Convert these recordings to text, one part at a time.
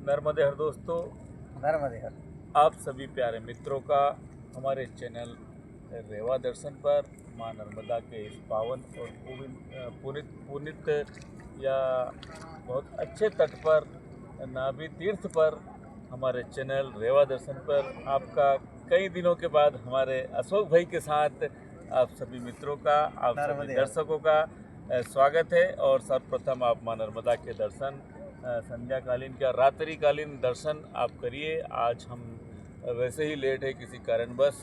नर्मदे हर दोस्तों, नर्मदे हर। आप सभी प्यारे मित्रों का हमारे चैनल रेवा दर्शन पर माँ नर्मदा के इस पावन और पुनित पुनित या बहुत अच्छे तट पर नाभि तीर्थ पर हमारे चैनल रेवा दर्शन पर आपका कई दिनों के बाद हमारे अशोक भाई के साथ आप सभी मित्रों का, आप सभी दर्शकों का स्वागत है। और सर्वप्रथम आप माँ नर्मदा के दर्शन संध्याकालीन या रात्रिकालीन दर्शन आप करिए। आज हम वैसे ही लेट है, किसी कारणवश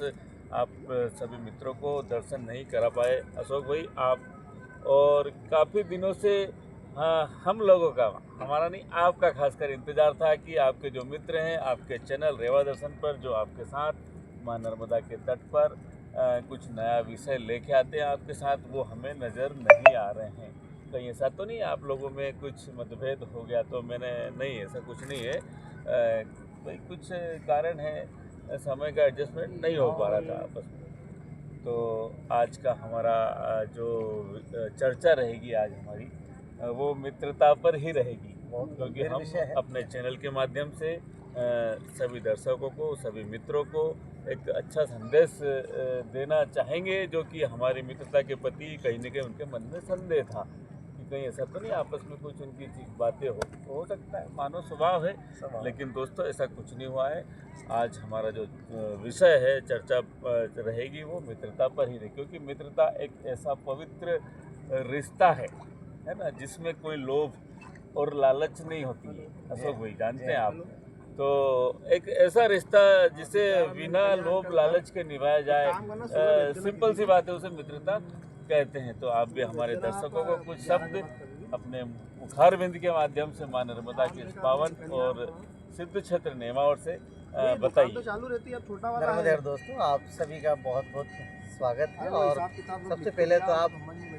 आप सभी मित्रों को दर्शन नहीं करा पाए। अशोक भाई, आप और काफ़ी दिनों से हम लोगों का, हमारा नहीं आपका खासकर इंतज़ार था कि आपके जो मित्र हैं आपके चैनल रेवा दर्शन पर, जो आपके साथ माँ नर्मदा के तट पर कुछ नया विषय लेके आते हैं आपके साथ, वो हमें नज़र नहीं आ रहे हैं। कहीं ऐसा तो नहीं आप लोगों में कुछ मतभेद हो गया? तो मैंने नहीं, ऐसा कुछ नहीं है, भाई कुछ कारण है, समय का एडजस्टमेंट नहीं हो पा रहा था आपस में। तो आज का हमारा जो चर्चा रहेगी आज हमारी, वो मित्रता पर ही रहेगी, क्योंकि हम अपने चैनल के माध्यम से सभी दर्शकों को, सभी मित्रों को एक अच्छा संदेश देना चाहेंगे, जो कि हमारी मित्रता के प्रति कहीं न कहीं उनके मन में संदेह था कि कहीं ऐसा तो नहीं आपस में कुछ उनकी बातें हो सकता है, मानव स्वभाव है। लेकिन दोस्तों, ऐसा कुछ नहीं हुआ है। आज हमारा जो विषय है, चर्चा रहेगी, वो मित्रता पर ही रही, क्योंकि मित्रता एक ऐसा पवित्र रिश्ता है ना, जिसमें कोई लोभ और लालच नहीं होती है। अशोक भाई, जानते हैं आप, तो एक ऐसा रिश्ता जिसे बिना लोभ लालच के निभाया जाए, सिंपल सी बात है, उसे मित्रता कहते हैं। तो आप भी हमारे दर्शकों को कुछ शब्द अपने मुखार बिंद के माध्यम से माँ नर्मदा के इस पावन और सिद्ध क्षेत्र नेमावर से बताइए। नर्मदे हर दोस्तों, आप सभी का बहुत बहुत स्वागत है। और सबसे पहले तो आप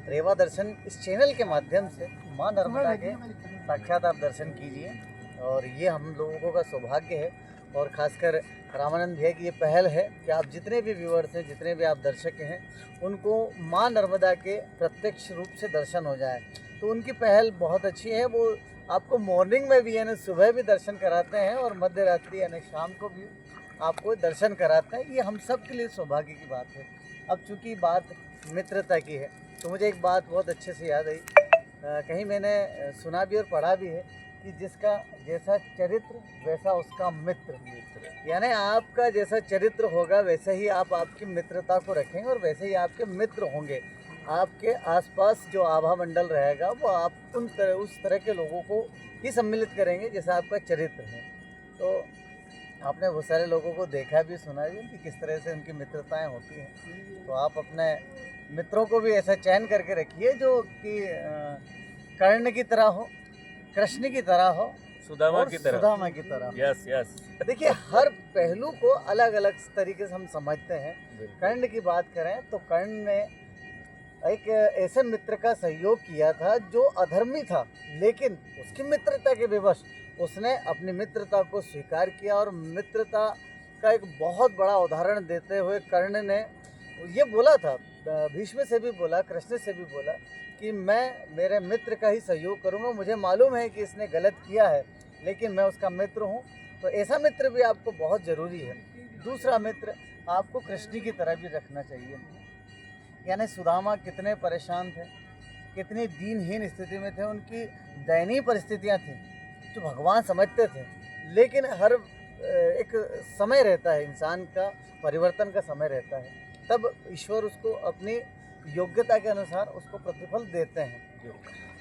रेवा दर्शन इस चैनल के माध्यम से माँ नर्मदा के साक्षात आप दर्शन कीजिए, और ये हम लोगों का सौभाग्य है। और ख़ासकर रामानंद भैया की ये पहल है कि आप जितने भी व्यूअर्स हैं, जितने भी आप दर्शक हैं, उनको माँ नर्मदा के प्रत्यक्ष रूप से दर्शन हो जाए। तो उनकी पहल बहुत अच्छी है। वो आपको मॉर्निंग में भी यानी सुबह भी दर्शन कराते हैं, और मध्य रात्रि यानी शाम को भी आपको दर्शन कराते हैं। ये हम सब के लिए सौभाग्य की बात है। अब चूँकि बात मित्रता की है, तो मुझे एक बात बहुत अच्छे से याद आई, कहीं मैंने सुना भी और पढ़ा भी है कि जिसका जैसा चरित्र वैसा उसका मित्र। यानी आपका जैसा चरित्र होगा वैसे ही आप आपकी मित्रता को रखेंगे, और वैसे ही आपके मित्र होंगे। आपके आसपास जो आभा मंडल रहेगा, वो आप उस तरह के लोगों को ही सम्मिलित करेंगे जैसा आपका चरित्र है। तो आपने बहुत सारे लोगों को देखा भी, सुना भी कि किस तरह से उनकी मित्रताएं होती हैं। तो आप अपने मित्रों को भी ऐसा चयन करके रखिए जो कि कर्ण की तरह हो, कृष्ण की तरह हो, सुदामा की तरह। Yes yes. देखिए, हर पहलू को अलग अलग तरीके से हम समझते हैं। कर्ण की बात करें तो कर्ण ने एक ऐसे मित्र का सहयोग किया था जो अधर्मी था, लेकिन उसकी मित्रता के विवश उसने अपनी मित्रता को स्वीकार किया। और मित्रता का एक बहुत बड़ा उदाहरण देते हुए कर्ण ने ये बोला था, भीष्म से भी बोला, कृष्ण से भी बोला कि मैं मेरे मित्र का ही सहयोग करूंगा। मुझे मालूम है कि इसने गलत किया है, लेकिन मैं उसका मित्र हूं। तो ऐसा मित्र भी आपको बहुत ज़रूरी है। दूसरा मित्र आपको कृष्ण की तरह भी रखना चाहिए। यानी सुदामा कितने परेशान थे, कितनी दीनहीन स्थिति में थे, उनकी दयनीय परिस्थितियां थीं जो भगवान समझते थे। लेकिन हर एक समय रहता है, इंसान का परिवर्तन का समय रहता है, तब ईश्वर उसको अपनी योग्यता के अनुसार उसको प्रतिफल देते हैं।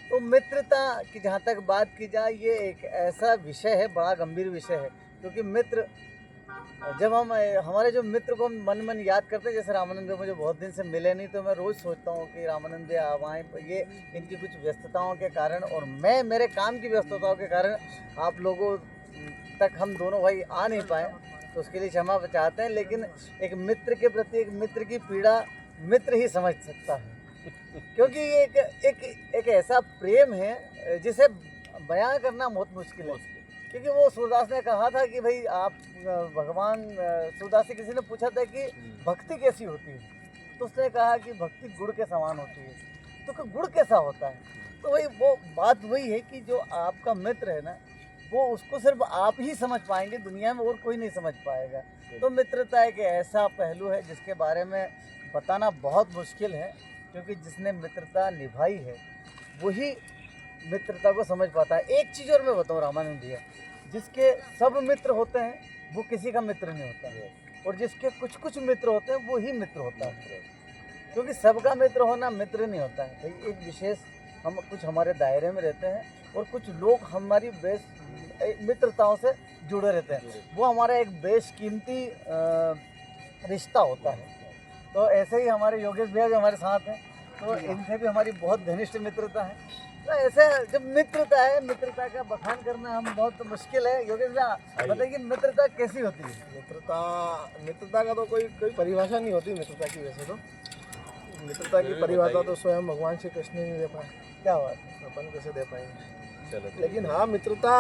तो मित्रता की जहाँ तक बात की जाए, ये एक ऐसा विषय है, बड़ा गंभीर विषय है। क्योंकि मित्र, जब हम हमारे जो मित्र को हम मन मन याद करते हैं, जैसे रामानंद भैया मुझे बहुत दिन से मिले नहीं, तो मैं रोज़ सोचता हूँ कि रामानंद भैया अब आएँ। ये इनकी कुछ व्यस्तताओं के कारण, और मैं मेरे काम की व्यस्तताओं के कारण आप लोगों तक हम दोनों भाई आ नहीं पाए, तो उसके लिए क्षमा चाहते हैं। लेकिन एक मित्र के प्रति, एक मित्र की पीड़ा मित्र ही समझ सकता है, क्योंकि ये एक ऐसा प्रेम है जिसे बयां करना बहुत मुश्किल है। क्योंकि वो सूरदास ने कहा था कि भाई आप भगवान, सूरदास से किसी ने पूछा था कि भक्ति कैसी होती है, तो उसने कहा कि भक्ति गुड़ के समान होती है। तो गुड़ कैसा होता है? तो वही वो बात वही है कि जो आपका मित्र है ना, वो उसको सिर्फ आप ही समझ पाएंगे, दुनिया में और कोई नहीं समझ पाएगा। तो मित्रता एक ऐसा पहलू है जिसके बारे में बताना बहुत मुश्किल है, क्योंकि जिसने मित्रता निभाई है वही मित्रता को समझ पाता है। एक चीज़ और मैं बताऊँ रामानंद भैया, जिसके सब मित्र होते हैं वो किसी का मित्र नहीं होता है, और जिसके कुछ कुछ मित्र होते हैं वो ही मित्र होता है, क्योंकि सबका मित्र होना मित्र नहीं होता है भाई। एक विशेष हम कुछ हमारे दायरे में रहते हैं और कुछ लोग हमारी मित्रताओं से जुड़े रहते हैं, वो हमारा एक बेशकीमती रिश्ता होता है। तो ऐसे ही हमारे योगेश भैया भी हमारे साथ हैं, तो इनसे भी हमारी बहुत घनिष्ठ मित्रता है। तो ऐसे जब मित्रता है, मित्रता का बखान करना हम बहुत मुश्किल है। योगेश भैया बताइए मित्रता कैसी होती है? मित्रता का तो कोई परिभाषा नहीं होती मित्रता की। वैसे तो मित्रता की परिभाषा तो स्वयं भगवान श्री कृष्ण ने दे पाए। क्या बात, अपन कैसे दे पाएंगे? चलो, लेकिन हाँ, मित्रता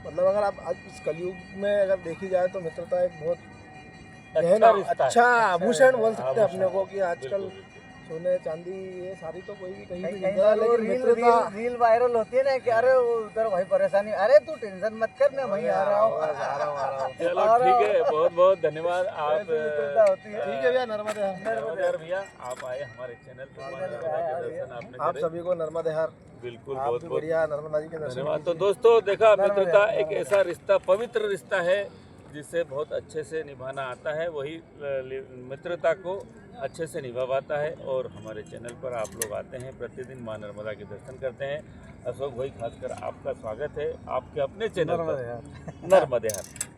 मतलब अगर आप आज इस कलयुग में अगर देखी जाए तो मित्रता एक बहुत अच्छा आभूषण बोल सकते हैं अपने को, कि आजकल सोने चांदी ये सारी तो कोई भी कहीं भी नहीं है, लेकिन मित्रता रील वायरल होती है ना कि अरे वो उधर भाई परेशानी, अरे तू टेंशन मत कर, मैं वहीं आ रहा हूँ। चलो ठीक है, बहुत बहुत धन्यवाद। आप मित्रता होती है। ठीक है भैया, नर्मदे नर्मदे भैया आप आए हमारे चैनल पर, आप सभी को नर्मदे हर। बिल्कुल आप बहुत भी बहुत बढ़िया नर्मदा जी के दर्शन धन्यवाद। तो दोस्तों देखा, मित्रता एक ऐसा रिश्ता, पवित्र रिश्ता है जिसे बहुत अच्छे से निभाना आता है, वही मित्रता को अच्छे से निभा पाता है। और हमारे चैनल पर आप लोग आते हैं, प्रतिदिन माँ नर्मदा के दर्शन करते हैं। अशोक भाई खासकर आपका स्वागत है आपके अपने चैनल पर नर्मदे हर।